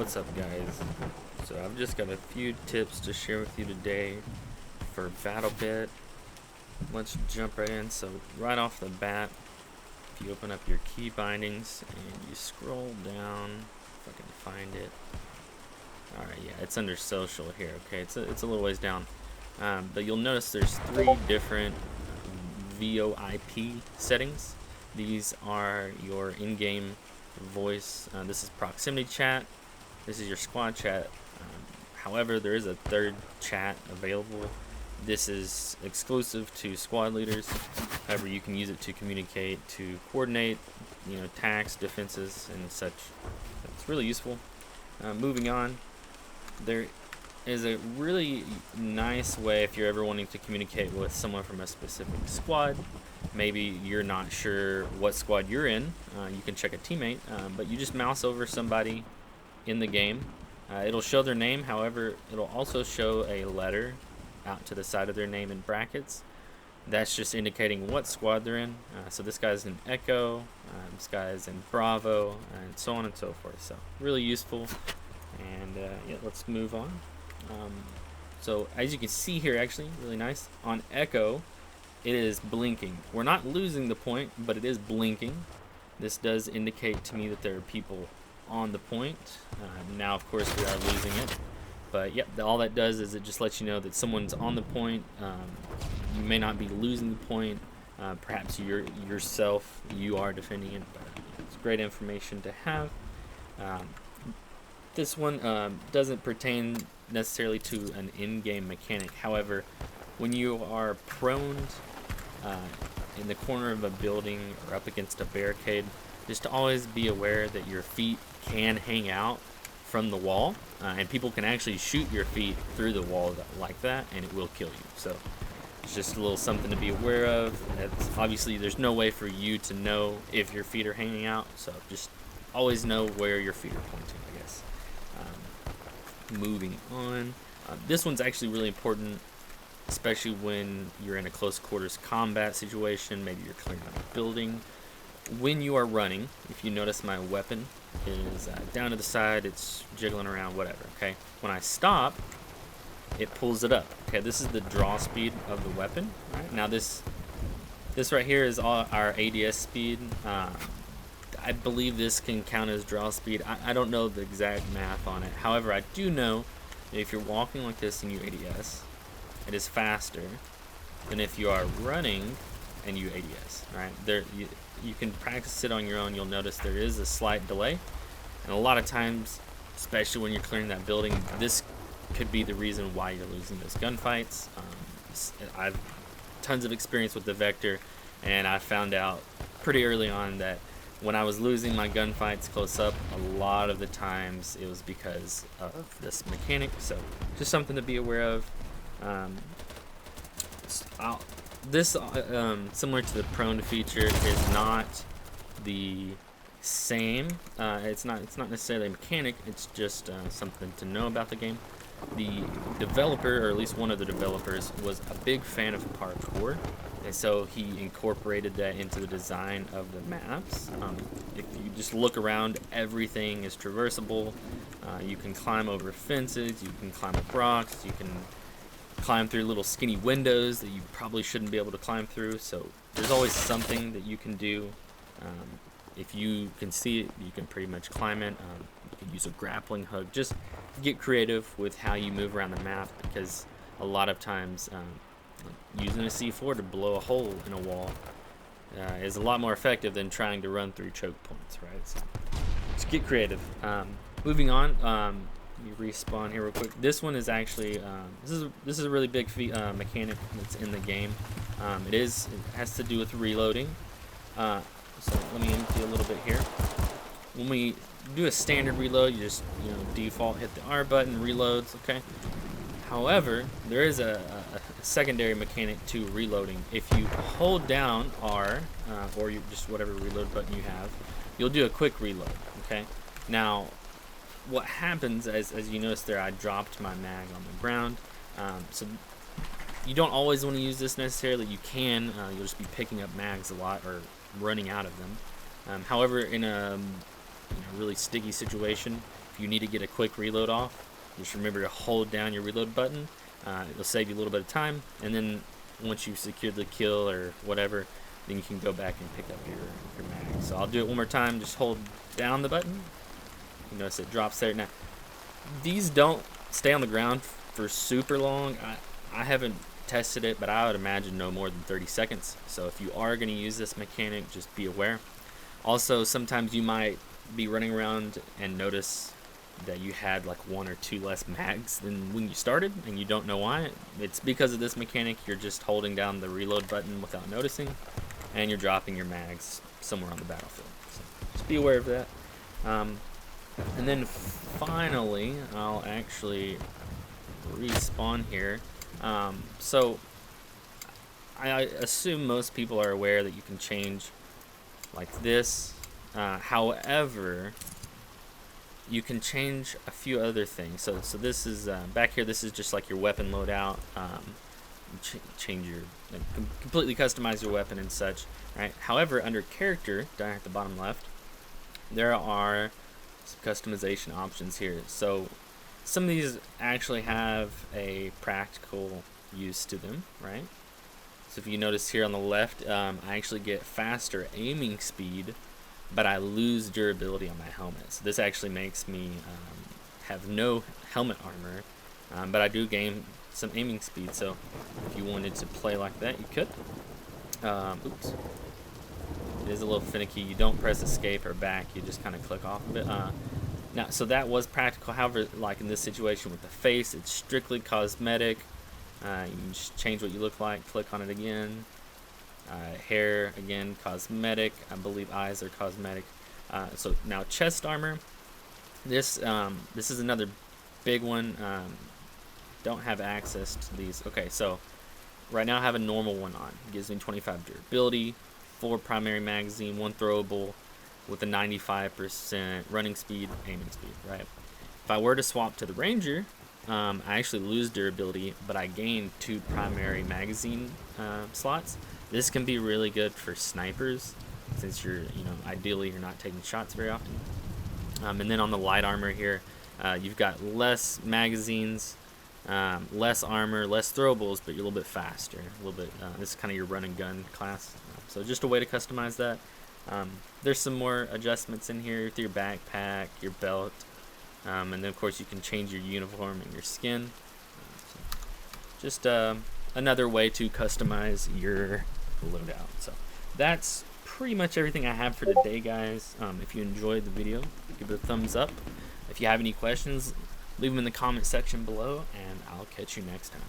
What's up, guys? So I've just got a few tips to share with you today for BattleBit. Let's jump right in. So right off the bat, if you open up your key bindings and you scroll down, if I can find it. Alright, yeah, it's under social here. Okay, it's a little ways down, but you'll notice there's three different VoIP settings. These are your in-game voice. This is proximity chat. This is your squad chat. However, there is a third chat available. This is exclusive to squad leaders. However, you can use it to communicate, to coordinate, attacks, defenses, and such. It's really useful. Moving on, there is a really nice way if you're ever wanting to communicate with someone from a specific squad. Maybe you're not sure what squad you're in. You can check a teammate, but you just mouse over somebody in the game. It'll show their name. However, it'll also show a letter out to the side of their name in brackets. That's just indicating what squad they're in. So this guy's in Echo, this guy's in Bravo, and so on and so forth. So really useful. And yeah, let's move on. So as you can see here, actually really nice on Echo, it is blinking. We're not losing the point, but it is blinking. This does indicate to me that there are people on the point. Now of course we are losing it, but yep, all that does is it just lets you know that someone's on the point. You may not be losing the point. Perhaps yourself you are defending it, but it's great information to have. This one doesn't pertain necessarily to an in-game mechanic. However, when you are prone in the corner of a building or up against a barricade, just to always be aware that your feet can hang out from the wall, and people can actually shoot your feet through the wall like that, and it will kill you. So it's just a little something to be aware of. Obviously, there's no way for you to know if your feet are hanging out, so just always know where your feet are pointing, I guess. Moving on, this one's actually really important, especially when you're in a close quarters combat situation. Maybe you're clearing out a building. When you are running, if you notice my weapon is down to the side, it's jiggling around, whatever. Okay, when I stop, it pulls it up. Okay, this is the draw speed of the weapon. Right now, this right here is all our ADS speed. I believe this can count as draw speed. I don't know the exact math on it. However, I do know that if you're walking like this and you ADS, it is faster than if you are running and you ADS. Right there, you can practice it on your own. You'll notice there is a slight delay, and a lot of times, especially when you're clearing that building, this could be the reason why you're losing those gunfights. I've tons of experience with the Vector, and I found out pretty early on that when I was losing my gunfights close up, a lot of the times it was because of this mechanic. So just something to be aware of. This similar to the prone feature is not the same. It's not necessarily a mechanic. It's just something to know about the game. The developer, or at least one of the developers, was a big fan of parkour, and so he incorporated that into the design of the maps. If you just look around, everything is traversable. You can climb over fences, you can climb up rocks, you can climb through little skinny windows that you probably shouldn't be able to climb through. So there's always something that you can do. If you can see it, you can pretty much climb it. You can use a grappling hook. Just get creative with how you move around the map, because a lot of times using a C4 to blow a hole in a wall is a lot more effective than trying to run through choke points, right? So just get creative. Moving on, you respawn here real quick. This one is actually this is a really big mechanic that's in the game. It has to do with reloading. So let me empty a little bit here. When we do a standard reload, you just default hit the R button, reloads. Okay. However, there is a secondary mechanic to reloading. If you hold down R, or you just whatever reload button you have, you'll do a quick reload. Okay. Now, what happens, as you notice there, I dropped my mag on the ground. So you don't always want to use this necessarily. You can. You'll just be picking up mags a lot or running out of them. However, in a really sticky situation, if you need to get a quick reload off, just remember to hold down your reload button. It'll save you a little bit of time, and then once you've secured the kill or whatever, then you can go back and pick up your mag. So I'll do it one more time. Just hold down the button. You notice it drops there. Now, these don't stay on the ground for super long. I haven't tested it, but I would imagine no more than 30 seconds. So if you are going to use this mechanic, just be aware. Also, sometimes you might be running around and notice that you had like 1 or 2 less mags than when you started, and you don't know why. It's because of this mechanic. You're just holding down the reload button without noticing, and you're dropping your mags somewhere on the battlefield. So just be aware of that. And then finally, I'll actually respawn here. So I assume most people are aware that you can change like this. However, you can change a few other things. So this is back here. This is just like your weapon loadout. Change your completely customize your weapon and such. Right. However, under character down at the bottom left, there are some customization options here. So some of these actually have a practical use to them, right? So if you notice here on the left, I actually get faster aiming speed, but I lose durability on my helmet. So this actually makes me have no helmet armor, but I do gain some aiming speed. So if you wanted to play like that, you could. Oops. It is a little finicky. You don't press escape or back. You just kind of click off of it. Now, so that was practical. However, like in this situation with the face, it's strictly cosmetic. You can just change what you look like. Click on it again. Hair, again, cosmetic. I believe eyes are cosmetic. So now chest armor. This is another big one. Don't have access to these. Okay, so right now I have a normal one on. It gives me 25 durability, 4 primary magazine, 1 throwable, with a 95% running speed, aiming speed, right? If I were to swap to the Ranger, I actually lose durability, but I gain 2 primary magazine slots. This can be really good for snipers, since ideally you're not taking shots very often. And then on the light armor here, you've got less magazines, less armor, less throwables, but you're a little bit faster. This is kind of your run and gun class. So just a way to customize that. There's some more adjustments in here with your backpack, your belt, and then of course you can change your uniform and your skin. Just another way to customize your loadout. So that's pretty much everything I have for today, guys. If you enjoyed the video, give it a thumbs up. If you have any questions, leave them in the comment section below, and I'll catch you next time.